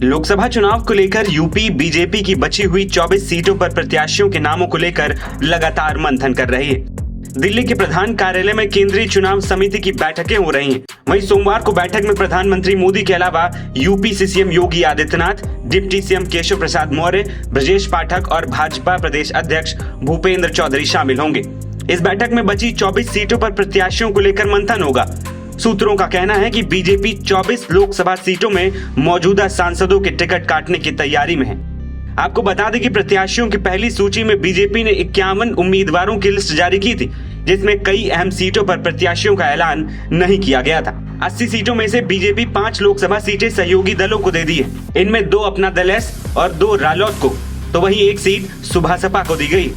लोकसभा चुनाव को लेकर यूपी बीजेपी की बची हुई 24 सीटों पर प्रत्याशियों के नामों को लेकर लगातार मंथन कर रही है। दिल्ली के प्रधान कार्यालय में केंद्रीय चुनाव समिति की बैठकें हो रही हैं। वहीं सोमवार को बैठक में प्रधानमंत्री मोदी के अलावा यूपी से CM Yogi Adityanath, deputy CM Keshav Prasad Maurya, Brajesh Pathak और भाजपा प्रदेश अध्यक्ष भूपेंद्र चौधरी शामिल होंगे। इस बैठक में बची 24 सीटों पर प्रत्याशियों को लेकर मंथन होगा। सूत्रों का कहना है कि बीजेपी 24 लोकसभा सीटों में मौजूदा सांसदों के टिकट काटने की तैयारी में है। आपको बता दें कि प्रत्याशियों की पहली सूची में बीजेपी ने 51 उम्मीदवारों की लिस्ट जारी की थी, जिसमें कई अहम सीटों पर प्रत्याशियों का ऐलान नहीं किया गया था। 80 सीटों में से बीजेपी 5 लोकसभा सीटें सहयोगी दलों को दे दी है। इनमें 2 अपना दल एस और 2 रालोद को, तो वहीं 1 सीट सुभासपा को दी गई।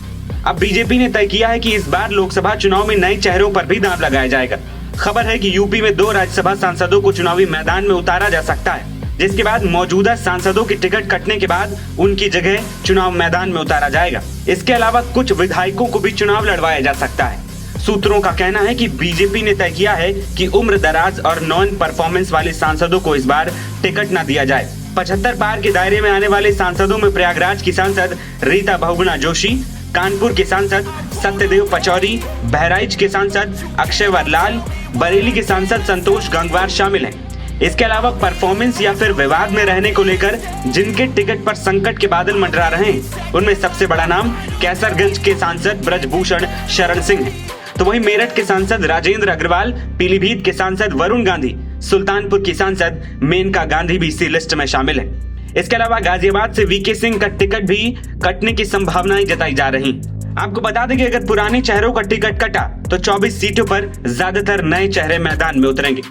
अब बीजेपी ने तय किया है कि इस बार लोकसभा चुनाव में नए चेहरों पर भी दांव लगाया जाएगा। खबर है कि यूपी में 2 राज्यसभा सांसदों को चुनावी मैदान में उतारा जा सकता है, जिसके बाद मौजूदा सांसदों की टिकट कटने के बाद उनकी जगह चुनाव मैदान में उतारा जाएगा। इसके अलावा कुछ विधायकों को भी चुनाव लड़वाया जा सकता है। सूत्रों का कहना है कि बीजेपी ने तय किया है कि उम्र दराज और नॉन परफॉर्मेंस वाले सांसदों को इस बार टिकट न दिया जाए। 75 पार के दायरे में आने वाले सांसदों में प्रयागराज की सांसद रीता बहुगुणा जोशी, कानपुर के सांसद सत्यदेव पचौरी, बहराइच के सांसद अक्षयवर लाल, बरेली के सांसद संतोष गंगवार शामिल हैं। इसके अलावा परफॉर्मेंस या फिर विवाद में रहने को लेकर जिनके टिकट पर संकट के बादल मंडरा रहे हैं, उनमें सबसे बड़ा नाम कैसरगंज के सांसद ब्रजभूषण शरण सिंह है। तो वहीं मेरठ के सांसद राजेंद्र अग्रवाल, पीलीभीत के सांसद वरुण गांधी, सुल्तानपुर की सांसद मेनका गांधी भी इसी लिस्ट में शामिल है। इसके अलावा गाजियाबाद से वीके सिंह का टिकट भी कटने की संभावनाएं जताई जा रही। आपको बता दें कि अगर पुराने चेहरों का टिकट कटा तो 24 सीटों पर ज्यादातर नए चेहरे मैदान में उतरेंगे।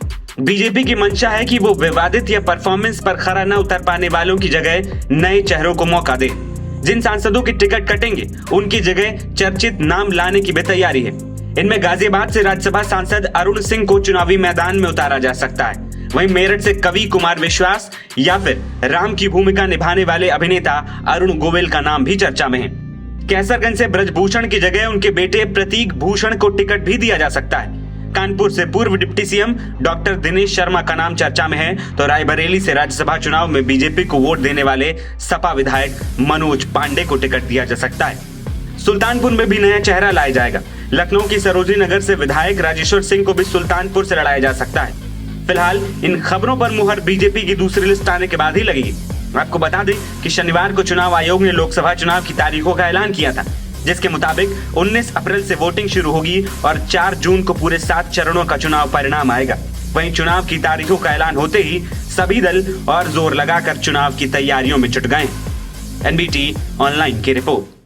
बीजेपी की मंशा है कि वो विवादित या परफॉर्मेंस पर खरा न उतर पाने वालों की जगह नए चेहरों को मौका दे। जिन सांसदों के टिकट कटेंगे उनकी जगह चर्चित नाम लाने की भी तैयारी है। इनमें गाजियाबाद से राज्यसभा सांसद अरुण सिंह को चुनावी मैदान में उतारा जा सकता है। वहीं मेरठ से कवि कुमार विश्वास या फिर राम की भूमिका निभाने वाले अभिनेता अरुण गोविल का नाम भी चर्चा में है। कैसरगंज से ब्रजभूषण की जगह उनके बेटे प्रतीक भूषण को टिकट भी दिया जा सकता है। कानपुर से पूर्व deputy CM doctor Dinesh Sharma का नाम चर्चा में है। तो रायबरेली से राज्यसभा चुनाव में बीजेपी को वोट देने वाले सपा विधायक मनोज पांडे को टिकट दिया जा सकता है। सुल्तानपुर में भी नया चेहरा लाया जाएगा। लखनऊ की सरोजनी नगर से विधायक राजेश्वर सिंह को भी सुल्तानपुर से लड़ाया जा सकता है। फिलहाल इन खबरों पर मुहर बीजेपी की दूसरी लिस्ट आने के बाद ही लगेगी। आपको बता दें कि शनिवार को चुनाव आयोग ने लोकसभा चुनाव की तारीखों का ऐलान किया था, जिसके मुताबिक 19 अप्रैल से वोटिंग शुरू होगी और 4 जून को पूरे 7 चरणों का चुनाव परिणाम आएगा। वहीं चुनाव की तारीखों का ऐलान होते ही सभी दल और जोर लगाकर चुनाव की तैयारियों में जुट गए। एनबीटी ऑनलाइन की रिपोर्ट।